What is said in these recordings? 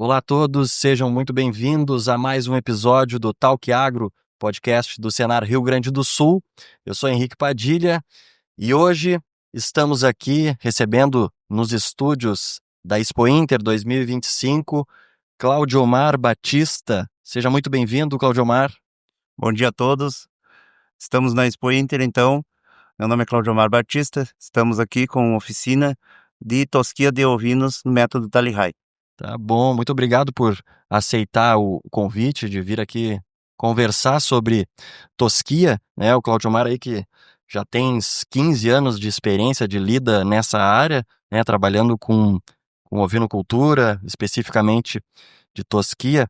Olá a todos, sejam muito bem-vindos a mais um episódio do Talk Agro, podcast do Senar Rio Grande do Sul. Eu sou Henrique Padilha e hoje estamos aqui recebendo nos estúdios da Expo Inter 2025, Claudiomar Batista. Seja muito bem-vindo, Claudiomar. Bom dia a todos. Estamos na Expo Inter, então. Meu nome é Claudiomar Batista. Estamos aqui com uma oficina de tosquia de ovinos no método Tally High. Tá bom, muito obrigado por aceitar o convite de vir aqui conversar sobre tosquia, né? O Claudiomar aí que já tem 15 anos de experiência de lida nessa área, né? Trabalhando com ovinocultura, especificamente de tosquia.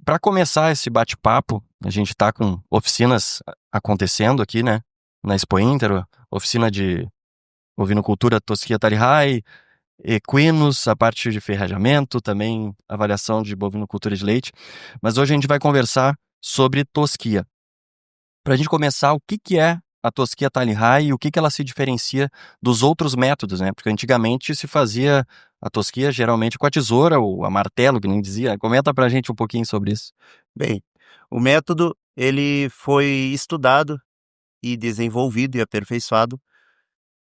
Para começar esse bate-papo, a gente está com oficinas acontecendo aqui, né? Na Expo Inter, oficina de ovinocultura tosquia Tally High, equinos, a parte de ferrajamento, também avaliação de bovinocultura de leite. Mas hoje a gente vai conversar sobre tosquia. Para a gente começar, o que é a tosquia Tally High e o que ela se diferencia dos outros métodos, né? Porque antigamente se fazia a tosquia geralmente com a tesoura ou a martelo, que nem dizia. Comenta para a gente um pouquinho sobre isso. Bem, o método ele foi estudado e desenvolvido e aperfeiçoado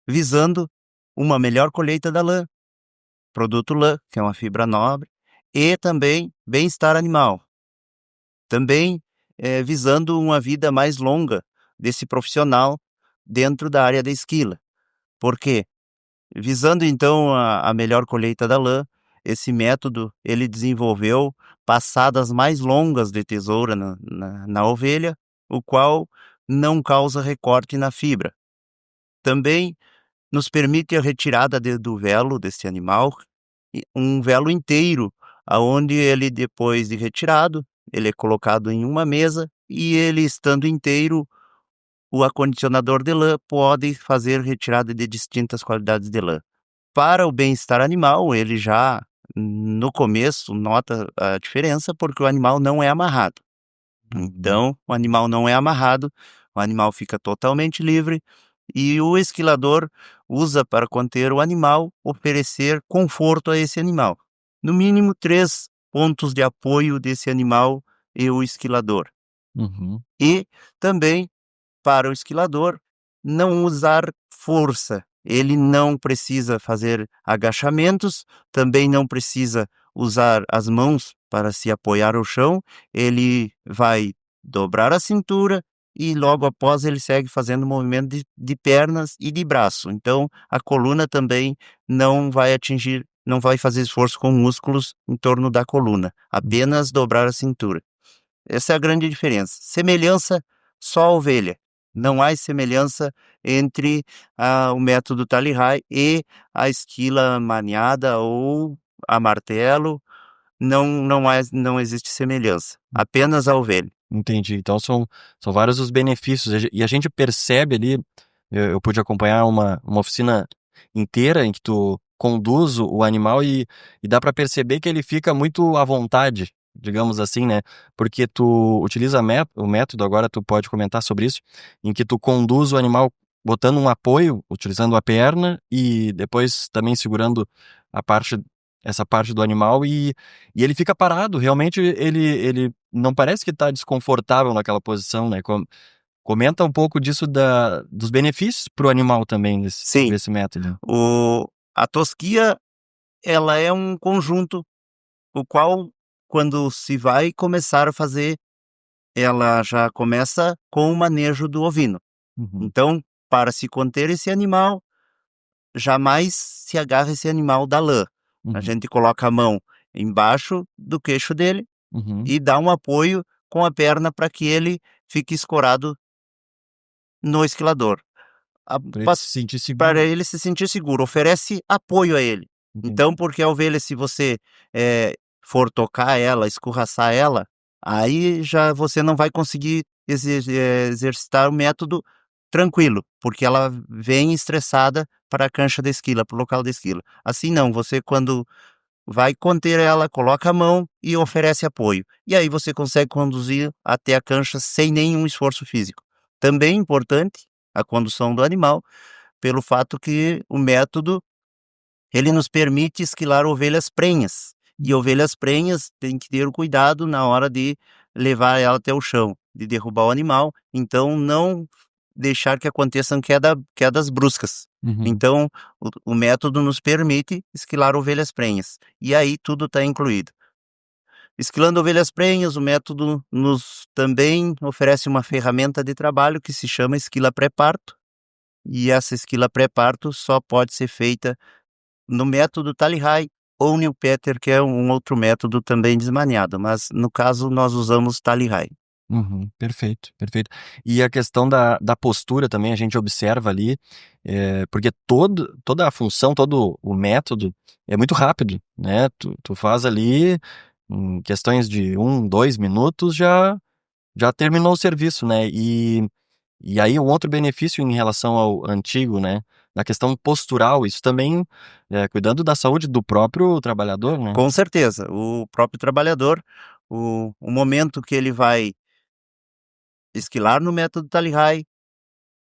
visando uma melhor colheita da lã, produto lã, que é uma fibra nobre, e também bem-estar animal. Também visando uma vida mais longa desse profissional dentro da área da esquila. Por quê? Visando então a melhor colheita da lã, esse método ele desenvolveu passadas mais longas de tesoura na ovelha, o qual não causa recorte na fibra. Também nos permite a retirada do velo desse animal, um velo inteiro, aonde ele depois de retirado, ele é colocado em uma mesa e ele estando inteiro, o acondicionador de lã pode fazer retirada de distintas qualidades de lã. Para o bem-estar animal, ele já no começo nota a diferença porque o animal não é amarrado. Então, o animal não é amarrado, o animal fica totalmente livre e o esquilador usa para conter o animal, oferecer conforto a esse animal. No mínimo 3 pontos de apoio desse animal e o esquilador. Uhum. E também para o esquilador não usar força. Ele não precisa fazer agachamentos, também não precisa usar as mãos para se apoiar ao chão. Ele vai dobrar a cintura e logo após ele segue fazendo movimento de pernas e de braço. Então a coluna também não vai atingir, não vai fazer esforço com músculos em torno da coluna, apenas dobrar a cintura. Essa é a grande diferença. Semelhança só a ovelha. Não há semelhança entre o método Tally High e a esquila maniada ou a martelo. Não existe semelhança. Apenas a ovelha. Entendi. Então são vários os benefícios. E a gente percebe ali, eu pude acompanhar uma oficina inteira em que tu conduz o animal e dá para perceber que ele fica muito à vontade, digamos assim, né? Porque tu utiliza o método, agora tu pode comentar sobre isso, em que tu conduz o animal botando um apoio, utilizando a perna e depois também segurando essa parte do animal e ele fica parado. Realmente ele não parece que está desconfortável naquela posição, né? Comenta um pouco disso dos benefícios para o animal também Sim, desse método. a tosquia ela é um conjunto, o qual quando se vai começar a fazer, ela já começa com o manejo do ovino. Uhum, Então, para se conter esse animal, jamais se agarra esse animal da lã. A uhum, gente coloca a mão embaixo do queixo dele uhum. e dá um apoio com a perna para que ele fique escorado no esquilador. Para ele se sentir Para seguro. ele se sentir seguro, oferece apoio a ele. Entendi. Então, porque a ovelha, se você for tocar ela, escorraçar ela, aí já você não vai conseguir exercitar o método tranquilo, porque ela vem estressada para a cancha da esquila, para o local da esquila. Assim não, você quando vai conter ela, coloca a mão e oferece apoio. E aí você consegue conduzir até a cancha sem nenhum esforço físico. Também importante a condução do animal, pelo fato que o método ele nos permite esquilar ovelhas prenhas. E ovelhas prenhas tem que ter o cuidado na hora de levar ela até o chão, de derrubar o animal, então não deixar que aconteçam quedas bruscas. Uhum. Então, o método nos permite esquilar ovelhas prenhas, e aí tudo está incluído. Esquilando ovelhas prenhas, o método nos também oferece uma ferramenta de trabalho que se chama esquila pré-parto, e essa esquila pré-parto só pode ser feita no método Tally-High ou New Peter, que é um outro método também desmaniado, mas no caso nós usamos Tally-High. Uhum, perfeito, perfeito. E a questão da postura também a gente observa ali, porque toda a função, todo o método é muito rápido, né? Tu faz ali em questões de 2 minutos já terminou o serviço, né? E aí um outro benefício em relação ao antigo, né? Na questão postural, isso também cuidando da saúde do próprio trabalhador, né? Com certeza, o próprio trabalhador, o momento que ele vai esquilar no método Tally-High,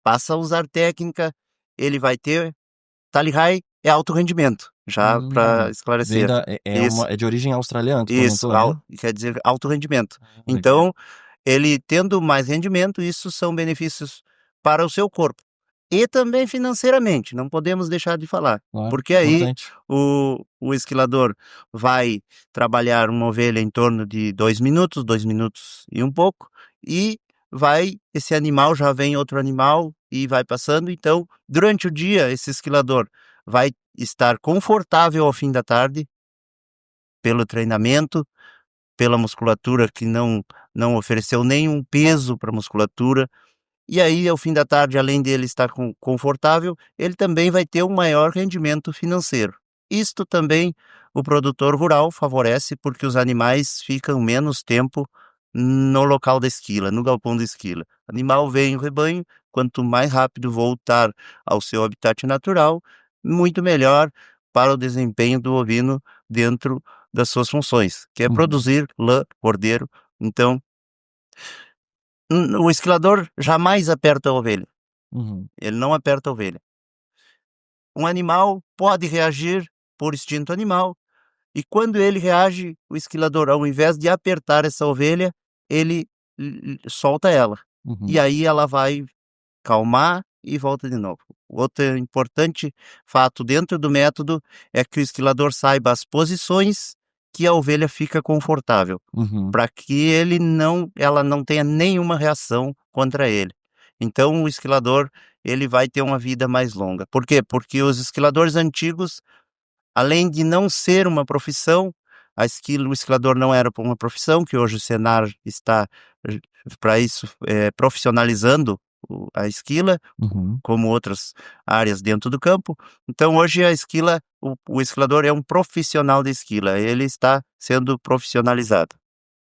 passa a usar técnica, ele vai ter Tally-High é alto rendimento, já para Vem esclarecer. da, Isso, é de origem australiana, tu isso, comentou, né? quer dizer alto rendimento. Ah, legal. Então, ele tendo mais rendimento, isso são benefícios para o seu corpo. E também financeiramente, não podemos deixar de falar. Claro, Porque aí importante. o esquilador vai trabalhar uma ovelha em torno de 2 minutos, 2 minutos e um pouco, e esse animal já vem outro animal e vai passando. Então, durante o dia, esse esquilador vai estar confortável ao fim da tarde, pelo treinamento, pela musculatura que não ofereceu nenhum peso para a musculatura. E aí, ao fim da tarde, além dele estar confortável, ele também vai ter um maior rendimento financeiro. Isto também o produtor rural favorece porque os animais ficam menos tempo no local da esquila, no galpão da esquila. O animal vem em rebanho, quanto mais rápido voltar ao seu habitat natural, muito melhor para o desempenho do ovino dentro das suas funções, que é Uhum, produzir lã, cordeiro. Então, o esquilador jamais aperta a ovelha. uhum, Ele não aperta a ovelha. Um animal pode reagir por instinto animal, e quando ele reage, o esquilador, ao invés de apertar essa ovelha, ele solta ela. E uhum, aí ela vai calmar e volta de novo. Outro importante fato dentro do método é que o esquilador saiba as posições que a ovelha fica confortável, uhum, para que ela não tenha nenhuma reação contra ele. Então o esquilador ele vai ter uma vida mais longa. Por quê? Porque os esquiladores antigos, além de não ser uma profissão, o esquilador não era uma profissão, que hoje o Senar está para isso profissionalizando a esquila, uhum. como outras áreas dentro do campo. Então hoje a esquila, o esquilador é um profissional da esquila, ele está sendo profissionalizado.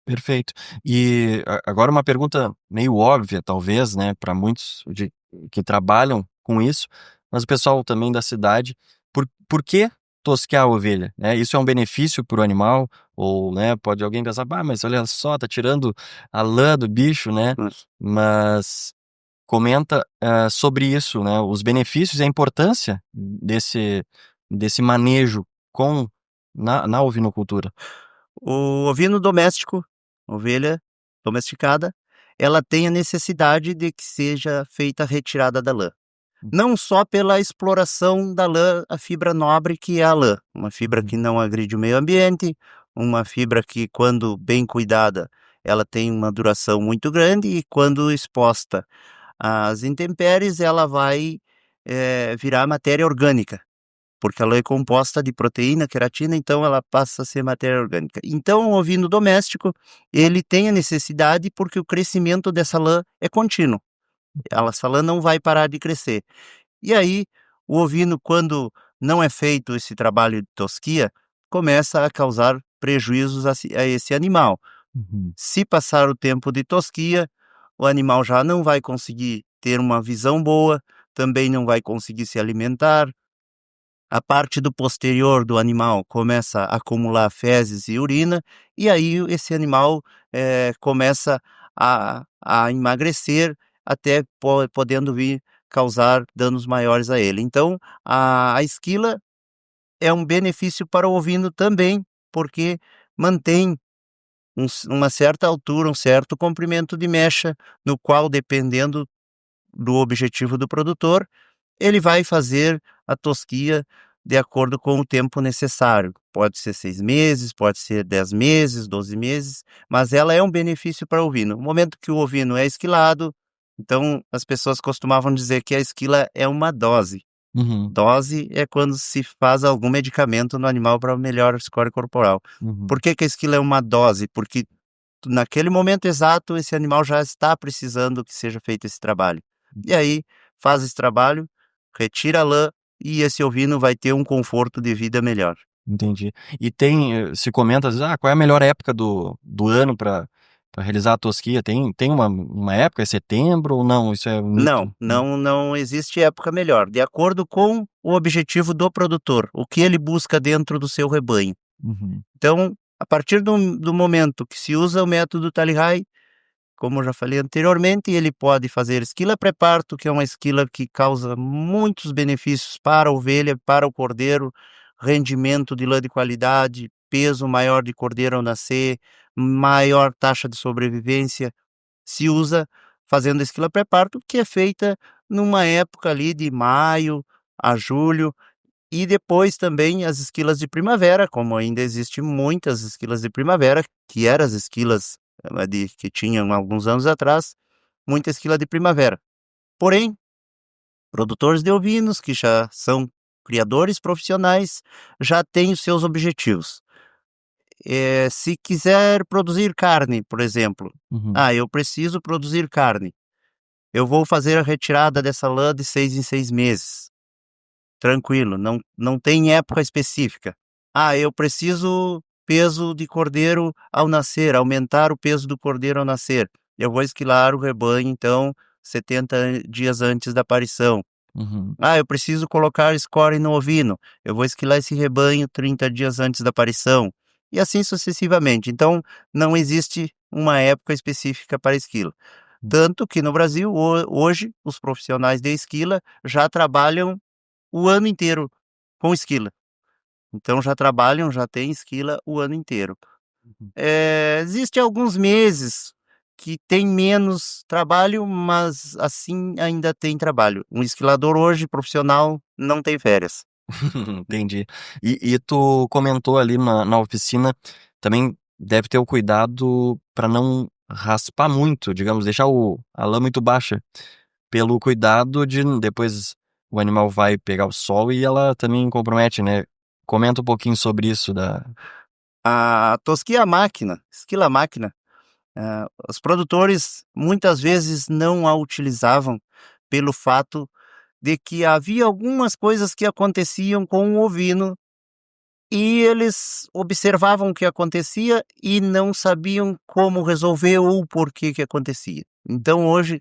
Perfeito. E agora uma pergunta meio óbvia, talvez, né, para muitos que trabalham com isso, mas o pessoal também da cidade, por que tosquear a ovelha? Né? Isso é um benefício para o animal? Ou, né, pode alguém pensar, bah, mas olha só, tá tirando a lã do bicho, né? Hum. Mas comenta sobre isso, né? Os benefícios e a importância desse manejo na ovinocultura. O ovino doméstico, ovelha domesticada, ela tem a necessidade de que seja feita a retirada da lã. Não só pela exploração da lã, a fibra nobre que é a lã, uma fibra que Uhum, não agride o meio ambiente, uma fibra que, quando bem cuidada, ela tem uma duração muito grande, e quando exposta às intempéries, ela vai virar matéria orgânica, porque a lã é composta de proteína, queratina, então ela passa a ser matéria orgânica. Então, o ovino doméstico, ele tem a necessidade porque o crescimento dessa lã é contínuo. Essa lã não vai parar de crescer. E aí, o ovino, quando não é feito esse trabalho de tosquia, começa a causar prejuízos a esse animal. uhum, Se passar o tempo de tosquia, o animal já não vai conseguir ter uma visão boa, também não vai conseguir se alimentar. A parte do posterior do animal começa a acumular fezes e urina, e aí esse animal começa a emagrecer, até podendo vir causar danos maiores a ele. Então, a esquila é um benefício para o ovino também, porque mantém uma certa altura, um certo comprimento de mecha, no qual, dependendo do objetivo do produtor, ele vai fazer a tosquia de acordo com o tempo necessário. Pode ser 6 meses, pode ser 10 meses, 12 meses, mas ela é um benefício para o ovino. No momento que o ovino é esquilado, então as pessoas costumavam dizer que a esquila é uma dose. Uhum, Dose é quando se faz algum medicamento no animal para melhor score corporal. uhum. Por que que a esquila é uma dose? Porque naquele momento exato esse animal já está precisando que seja feito esse trabalho. E aí faz esse trabalho, retira a lã e esse ovino vai ter um conforto de vida melhor. Entendi. E tem, se comenta às vezes: "Ah, qual é a melhor época do ano para realizar a tosquia?" Tem uma época? É setembro ou não? Isso é um mito? Não existe época melhor, de acordo com o objetivo do produtor, o que ele busca dentro do seu rebanho. Uhum, Então, a partir do momento que se usa o método Tally-Hay, como eu já falei anteriormente, ele pode fazer esquila pré-parto, que é uma esquila que causa muitos benefícios para a ovelha, para o cordeiro, rendimento de lã de qualidade, peso maior de cordeiro ao nascer, maior taxa de sobrevivência. Se usa fazendo a esquila pré-parto, que é feita numa época ali de maio a julho, e depois também as esquilas de primavera, como ainda existe muitas esquilas de primavera, que eram as esquilas que tinham alguns anos atrás, muita esquila de primavera. Porém, produtores de ovinos, que já são criadores profissionais, já têm os seus objetivos. Se quiser produzir carne, por exemplo, uhum, eu preciso produzir carne. Eu vou fazer a retirada dessa lã de 6 em 6 meses. Tranquilo, não tem época específica. Eu preciso peso de cordeiro ao nascer, aumentar o peso do cordeiro ao nascer. Eu vou esquilar o rebanho, então, 70 dias antes da aparição. uhum, Eu preciso colocar score no ovino. Eu vou esquilar esse rebanho 30 dias antes da aparição. E assim sucessivamente. Então, não existe uma época específica para esquila. Tanto que no Brasil, hoje, os profissionais de esquila já trabalham o ano inteiro com esquila. Então já trabalham, já têm esquila o ano inteiro. uhum. Existe alguns meses que tem menos trabalho, mas assim ainda tem trabalho. Um esquilador hoje profissional não tem férias. Entendi. E tu comentou ali na oficina, também deve ter o cuidado para não raspar muito, digamos, deixar a lã muito baixa, pelo cuidado de depois o animal vai pegar o sol e ela também compromete, né. Comenta um pouquinho sobre isso da A tosquia máquina, esquila máquina, os produtores muitas vezes não a utilizavam pelo fato de que havia algumas coisas que aconteciam com o ovino e eles observavam o que acontecia e não sabiam como resolver ou o porquê que acontecia. Então hoje,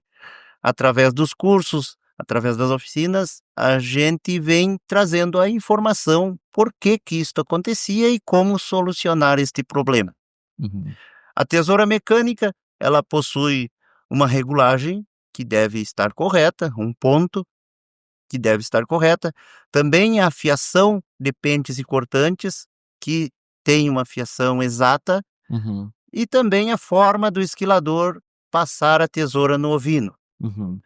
através dos cursos, através das oficinas, a gente vem trazendo a informação por que que isto acontecia e como solucionar este problema. uhum, A tesoura mecânica, ela possui uma regulagem que deve estar correta, um ponto que deve estar correta. Também a afiação de pentes e cortantes, que tem uma afiação exata, uhum, e também a forma do esquilador passar a tesoura no ovino. uhum,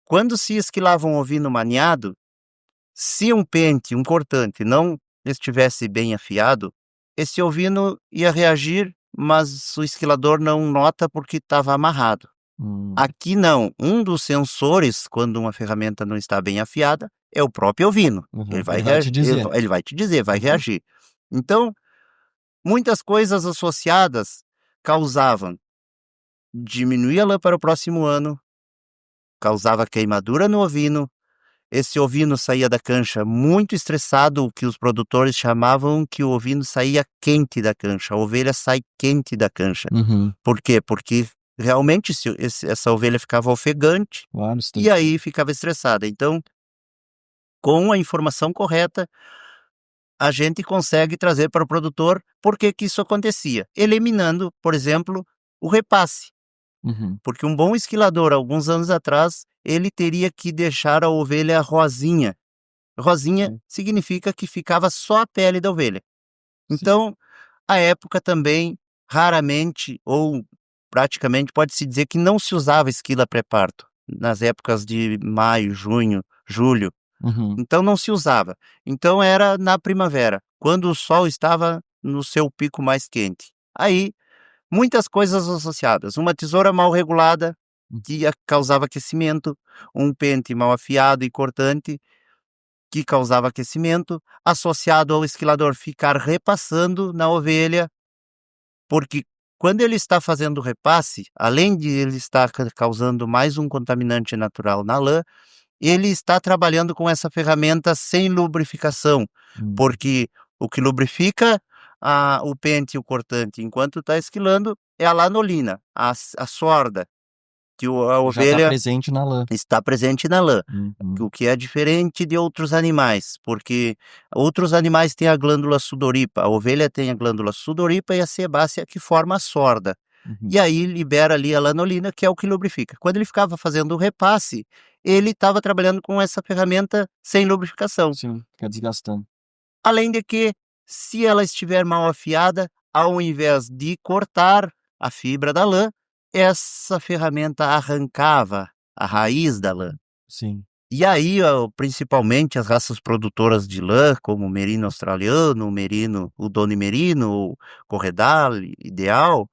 Quando se esquilava um ovino maniado, se um pente, um cortante, não estivesse bem afiado, esse ovino ia reagir, mas o esquilador não nota porque estava amarrado. hum, Aqui não, um dos sensores, quando uma ferramenta não está bem afiada, é o próprio ovino. Ele uhum. vai Ele vai te reagir, dizer. ele vai te dizer, vai Uhum, reagir. Então, muitas coisas associadas causavam diminuir a lã para o próximo ano, causava queimadura no ovino, esse ovino saía da cancha muito estressado, o que os produtores chamavam que o ovino saía quente da cancha, a ovelha sai quente da cancha. uhum. Por quê? Porque realmente essa ovelha ficava ofegante Claro, isso e aí ficava estressada. Então, com a informação correta, a gente consegue trazer para o produtor por que que isso acontecia, eliminando, por exemplo, o repasse. uhum. Porque um bom esquilador, alguns anos atrás, ele teria que deixar a ovelha rosinha. Rosinha Sim, significa que ficava só a pele da ovelha. sim. Então, À época também, raramente ou praticamente pode-se dizer que não se usava esquila pré-parto, nas épocas de maio, junho, julho, Uhum. então não se usava. Então era na primavera, quando o sol estava no seu pico mais quente. Aí, muitas coisas associadas, uma tesoura mal regulada, que causava aquecimento, um pente mal afiado e cortante, que causava aquecimento, associado ao esquilador ficar repassando na ovelha, porque quando ele está fazendo o repasse, além de ele estar causando mais um contaminante natural na lã, ele está trabalhando com essa ferramenta sem lubrificação, Hum. porque o que lubrifica o pente e o cortante enquanto está esquilando é a lanolina, a sorda, que a Já está ovelha presente na lã. está presente na lã. Uhum. O que é diferente de outros animais, porque outros animais têm a glândula sudoripa, a ovelha tem a glândula sudoripa e a sebácea que forma a sorda. Uhum. E aí libera ali a lanolina, que é o que lubrifica. Quando ele ficava fazendo o repasse, ele estava trabalhando com essa ferramenta sem lubrificação. Sim, fica desgastando. Além de que, se ela estiver mal afiada, ao invés de cortar a fibra da lã, essa ferramenta arrancava a raiz da lã. Sim. E aí, principalmente as raças produtoras de lã, como o merino australiano, o merino, o Donny Merino, o Corredal, Ideal,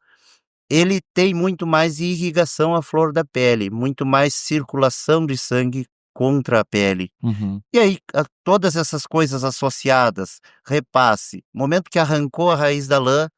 ele tem muito mais irrigação à flor da pele, muito mais circulação de sangue contra a pele. Uhum. E aí, todas essas coisas associadas, repasse, momento que arrancou a raiz da lã,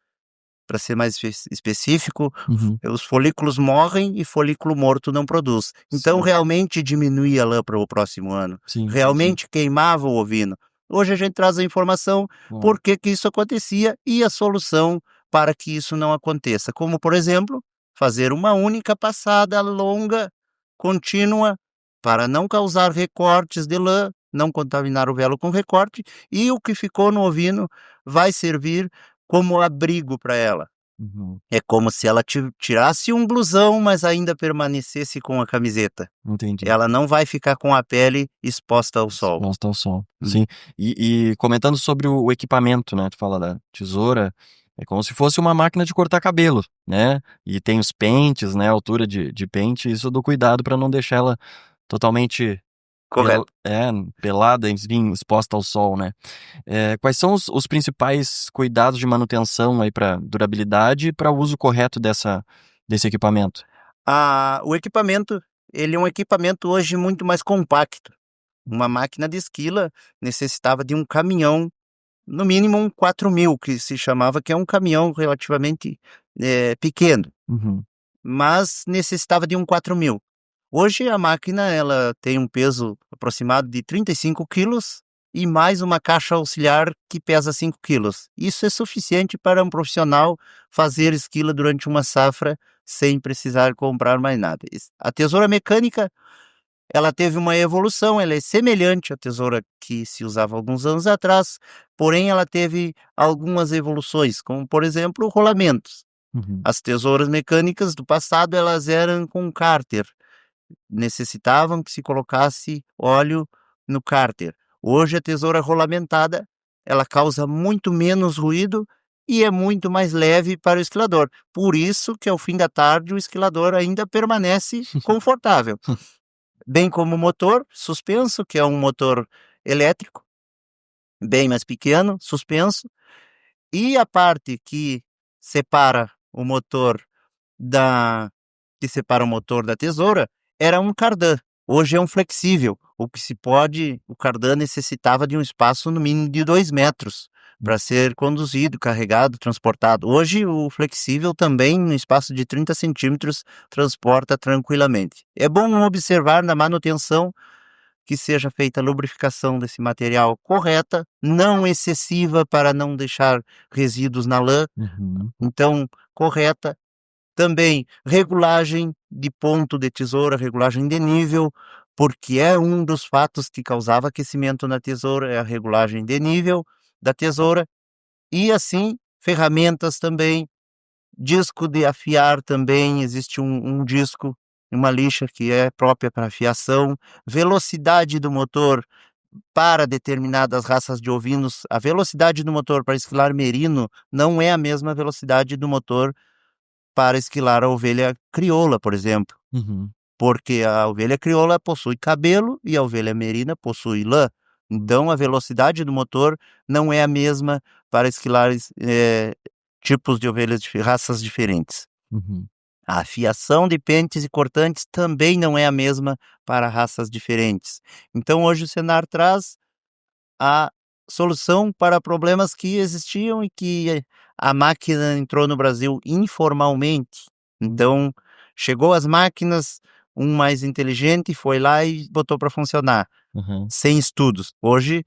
para ser mais específico, Uhum. os folículos morrem e folículo morto não produz. Então, Sim. realmente diminuía a lã para o próximo ano. Sim, entendi. Realmente queimava o ovino. Hoje a gente traz a informação Claro. por que que isso acontecia e a solução para que isso não aconteça. Como, por exemplo, fazer uma única passada longa, contínua, para não causar recortes de lã, não contaminar o velo com recorte, e o que ficou no ovino vai servir como abrigo para ela. Uhum. É como se ela tirasse um blusão, mas ainda permanecesse com a camiseta. Entendi. Ela não vai ficar com a pele exposta ao sol. Exposta ao sol. Hum. Sim. E comentando sobre o equipamento, né, tu fala da tesoura, é como se fosse uma máquina de cortar cabelo, né, e tem os pentes, né, a altura de pente, isso do cuidado para não deixar ela totalmente Correto. pelada, enfim, exposta ao sol, né. Quais são os principais cuidados de manutenção aí para durabilidade e para o uso correto desse equipamento? O equipamento, ele é um equipamento hoje muito mais compacto. Uma máquina de esquila necessitava de um caminhão, no mínimo um 4.000, que se chamava, que é um caminhão relativamente pequeno, Uhum. mas necessitava de um 4.000. Hoje a máquina ela tem um peso aproximado de 35 quilos e mais uma caixa auxiliar que pesa 5 quilos. Isso é suficiente para um profissional fazer esquila durante uma safra sem precisar comprar mais nada. A tesoura mecânica, ela teve uma evolução, ela é semelhante à tesoura que se usava alguns anos atrás, porém ela teve algumas evoluções, como por exemplo rolamentos. Uhum. As tesouras mecânicas do passado elas eram com cárter, necessitavam que se colocasse óleo no cárter. Hoje a tesoura rolamentada, ela causa muito menos ruído e é muito mais leve para o esquilador. Por isso que ao fim da tarde o esquilador ainda permanece confortável. Bem como o motor suspenso, que é um motor elétrico, bem mais pequeno, suspenso, e a parte que separa o motor da tesoura era um cardan. Hoje é um flexível. O cardan necessitava de um espaço no mínimo de 2 metros para ser conduzido, carregado, transportado. Hoje o flexível também, no espaço de 30 centímetros, transporta tranquilamente. É bom observar na manutenção que seja feita a lubrificação desse material correta, não excessiva para não deixar resíduos na lã, Uhum. então correta. Também regulagem de ponto de tesoura, regulagem de nível, porque é um dos fatos que causava aquecimento na tesoura, é a regulagem de nível da tesoura. E assim, ferramentas também, disco de afiar também, existe um disco, uma lixa que é própria para afiação, velocidade do motor, para determinadas raças de ovinos, a velocidade do motor para esquilar merino não é a mesma velocidade do motor para esquilar a ovelha crioula, por exemplo. Uhum. Porque a ovelha crioula possui cabelo e a ovelha merina possui lã. Então, a velocidade do motor não é a mesma para esquilar tipos de ovelhas de raças diferentes. Uhum. A afiação de pentes e cortantes também não é a mesma para raças diferentes. Então, hoje o Senar traz a solução para problemas que existiam e que a máquina entrou no Brasil informalmente. Então, chegou as máquinas, um mais inteligente foi lá e botou para funcionar, Uhum. sem estudos. Hoje,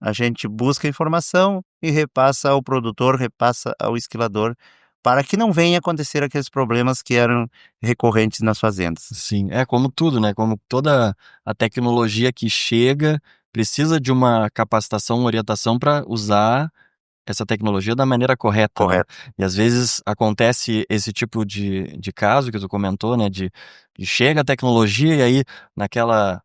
a gente busca informação e repassa ao produtor, repassa ao esquilador, para que não venha acontecer aqueles problemas que eram recorrentes nas fazendas. Sim, é como tudo, né? Como toda a tecnologia que chega, precisa de uma capacitação, uma orientação para usar essa tecnologia da maneira correta, né? Correto. E às vezes acontece esse tipo de caso que tu comentou, né? De chega a tecnologia e aí naquela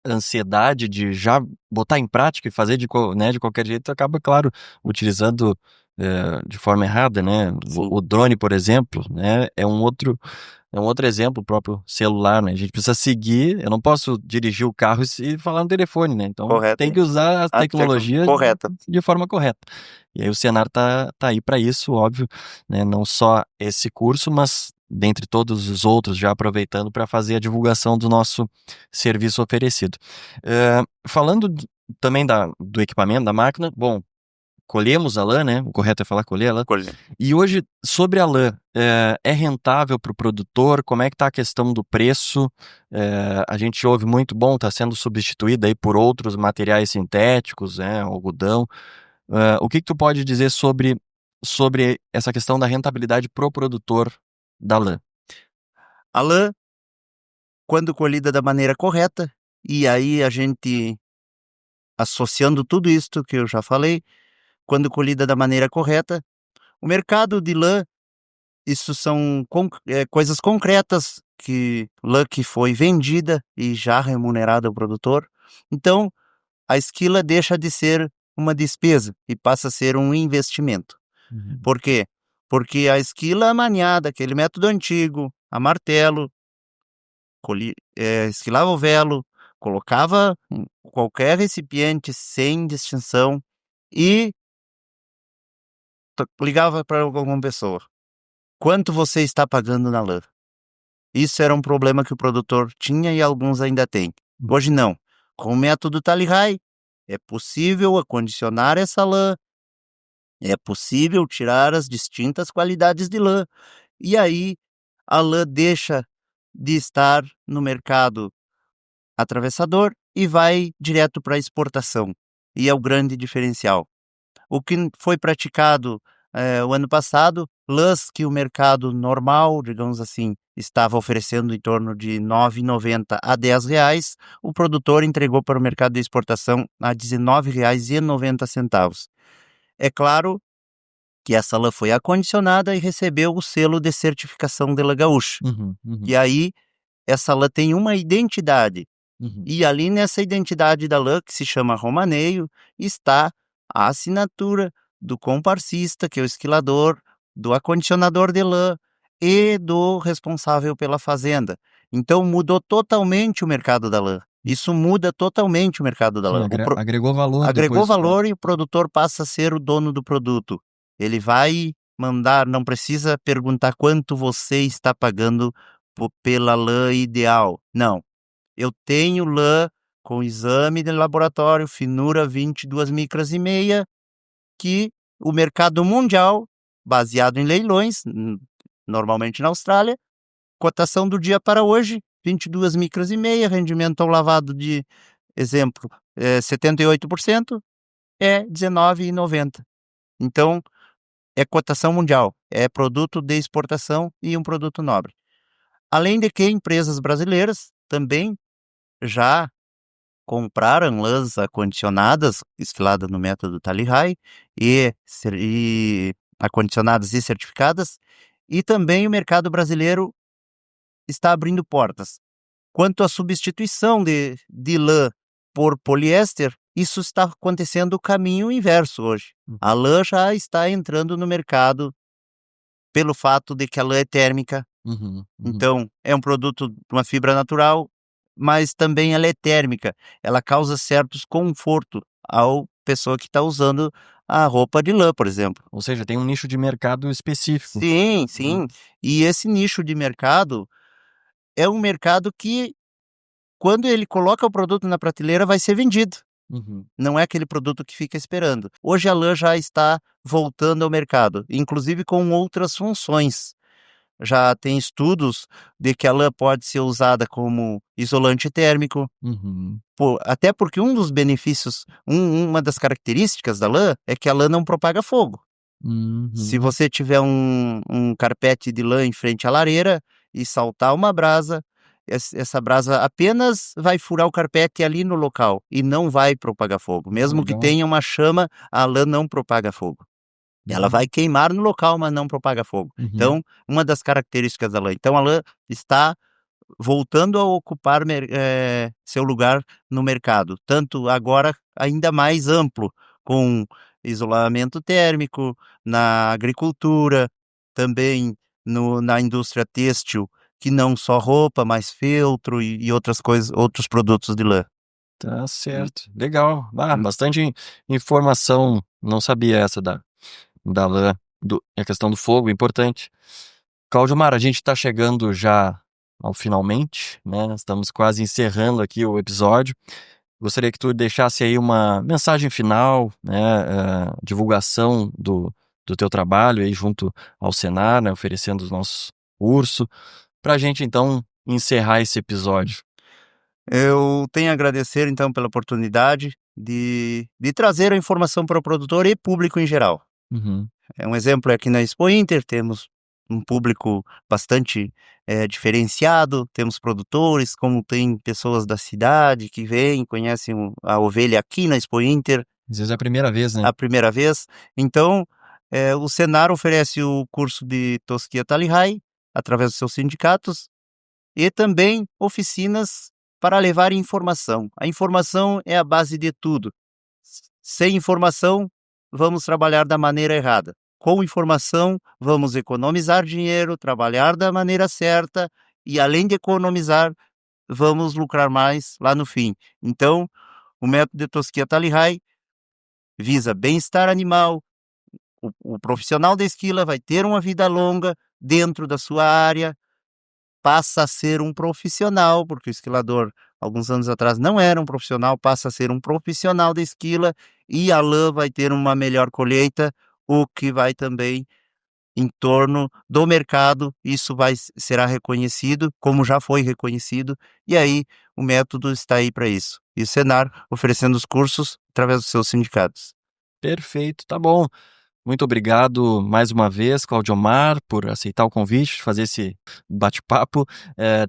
ansiedade de já botar em prática e fazer né, de qualquer jeito, acaba, claro, utilizando de forma errada, né? Sim. O drone, por exemplo, né? É um outro exemplo, o próprio celular, né? A gente precisa seguir, eu não posso dirigir o carro e falar no telefone, né? Então Correto. tem que usar a tecnologia Correta. de forma correta. E aí o Senar tá aí para isso, óbvio, né? Não só esse curso, mas dentre todos os outros, já aproveitando para fazer a divulgação do nosso serviço oferecido. Falando também do equipamento, da máquina, bom, colhemos a lã, né? O correto é falar colher a lã. E hoje, sobre a lã, é rentável para o produtor? Como é que está a questão do preço? A gente ouve muito, bom, está sendo substituída aí por outros materiais sintéticos, algodão. O que tu pode dizer sobre essa questão da rentabilidade pro produtor da lã? A lã, quando colhida da maneira correta, e aí a gente, associando tudo isto que eu já falei, quando colhida da maneira correta, o mercado de lã, isso são coisas concretas, que lã que foi vendida e já remunerada ao produtor. Então, a esquila deixa de ser uma despesa e passa a ser um investimento. Uhum. Por quê? Porque a esquila maniada, aquele método antigo, a martelo, esquilava o velo, colocava qualquer recipiente sem distinção e ligava para alguma pessoa. Quanto você está pagando na lã? Isso era um problema que o produtor tinha e alguns ainda têm. Hoje não. Com o método Tally-High, é possível acondicionar essa lã, é possível tirar as distintas qualidades de lã, e aí a lã deixa de estar no mercado atravessador e vai direto para a exportação. E é o grande diferencial. O que foi praticado o ano passado, lãs que o mercado normal, digamos assim, estava oferecendo em torno de R$ 9,90 a R$ 10, o produtor entregou para o mercado de exportação a R$ 19,90. É claro que essa lã foi acondicionada e recebeu o selo de certificação de lã gaúcha. Uhum, uhum, E aí, essa lã tem uma identidade. uhum. E ali nessa identidade da lã, que se chama romaneio, está a assinatura do comparsista, que é o esquilador, do acondicionador de lã e do responsável pela fazenda. Então mudou totalmente o mercado da lã. Isso muda totalmente o mercado da Sim, lã. agregou valor Agregou depois. valor e o produtor passa a ser o dono do produto. Ele vai mandar, não precisa perguntar quanto você está pagando pela lã ideal. Não. Eu tenho lã com exame de laboratório, finura 22 micras e meia, que o mercado mundial, baseado em leilões, normalmente na Austrália, cotação do dia para hoje, 22 micras e meia, rendimento ao lavado de, exemplo, 78%, é 19,90. Então, é cotação mundial, é produto de exportação e um produto nobre. Além de que empresas brasileiras também já compraram lãs acondicionadas, esquiladas no método Tally-High, e acondicionadas e certificadas, e também o mercado brasileiro está abrindo portas. Quanto à substituição de lã por poliéster, isso está acontecendo o caminho inverso hoje. A lã já está entrando no mercado pelo fato de que a lã é térmica. Uhum, uhum. Então, é um produto de uma fibra natural, mas também ela é térmica. Ela causa certos conforto ao pessoa que está usando a roupa de lã, por exemplo. Ou seja, tem um nicho de mercado específico. Sim, sim. E esse nicho de mercado é um mercado que, quando ele coloca o produto na prateleira, vai ser vendido. Uhum. Não é aquele produto que fica esperando. Hoje a lã já está voltando ao mercado, inclusive com outras funções. Já tem estudos de que a lã pode ser usada como isolante térmico, Uhum. até porque um dos benefícios, uma das características da lã é que a lã não propaga fogo. Se Uhum. você tiver um carpete de lã em frente à lareira e saltar uma brasa, essa brasa apenas vai furar o carpete ali no local e não vai propagar fogo. Mesmo que Legal. tenha uma chama, a lã não propaga fogo. Ela vai queimar no local, mas não propaga fogo. Uhum. Então, uma das características da lã. Então, a lã está voltando a ocupar seu lugar no mercado, tanto agora ainda mais amplo, com isolamento térmico, na agricultura, também na indústria têxtil, que não só roupa, mas feltro e outras coisas, outros produtos de lã. Tá Hum, certo. Legal. hum. Bastante informação. Não sabia essa da lã, a questão do fogo, importante. Claudio Mar, a gente está chegando já ao finalmente, né? Estamos quase encerrando aqui o episódio. Gostaria que tu deixasse aí uma mensagem final, né? Divulgação do teu trabalho aí junto ao Senar, né? Oferecendo os nossos cursos, para a gente então encerrar esse episódio. Eu tenho a agradecer, então, pela oportunidade de trazer a informação para o produtor e público em geral. Uhum. Um exemplo é aqui na Expo Inter, temos um público bastante diferenciado, temos produtores, como tem pessoas da cidade que vêm, conhecem a ovelha aqui na Expo Inter Às vezes é a primeira vez, né? a primeira vez. Então, o Senar oferece o curso de Tosquia Talihai através dos seus sindicatos e também oficinas para levar informação. A informação é a base de tudo. Sem informação, vamos trabalhar da maneira errada. Com informação, vamos economizar dinheiro, trabalhar da maneira certa e, além de economizar, vamos lucrar mais lá no fim. Então, o método de Tosquia Talihai visa bem-estar animal. O profissional da esquila vai ter uma vida longa dentro da sua área, passa a ser um profissional, porque o esquilador, alguns anos atrás, não era um profissional, passa a ser um profissional da esquila e a lã vai ter uma melhor colheita, o que vai também em torno do mercado, isso será reconhecido, como já foi reconhecido, e aí o método está aí para isso. E o Senar oferecendo os cursos através dos seus sindicatos. Perfeito, tá bom. Muito obrigado mais uma vez, Claudio Mar, por aceitar o convite, fazer esse bate-papo,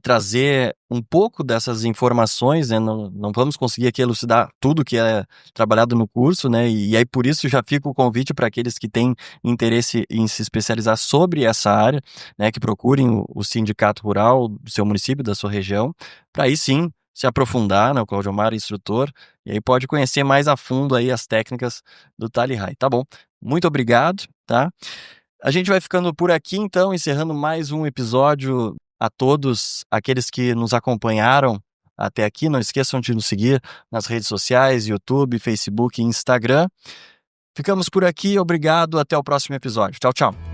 trazer um pouco dessas informações, né? Não vamos conseguir aqui elucidar tudo que é trabalhado no curso, né? E aí por isso já fica o convite para aqueles que têm interesse em se especializar sobre essa área, né? Que procurem o sindicato rural do seu município, da sua região, para aí sim se aprofundar, né? O Claudio Mar é instrutor, e aí pode conhecer mais a fundo aí as técnicas do Tally High, tá bom? Muito obrigado, tá? A gente vai ficando por aqui, então, encerrando mais um episódio. A todos aqueles que nos acompanharam até aqui, não esqueçam de nos seguir nas redes sociais, YouTube, Facebook e Instagram. Ficamos por aqui, obrigado, até o próximo episódio. Tchau, tchau.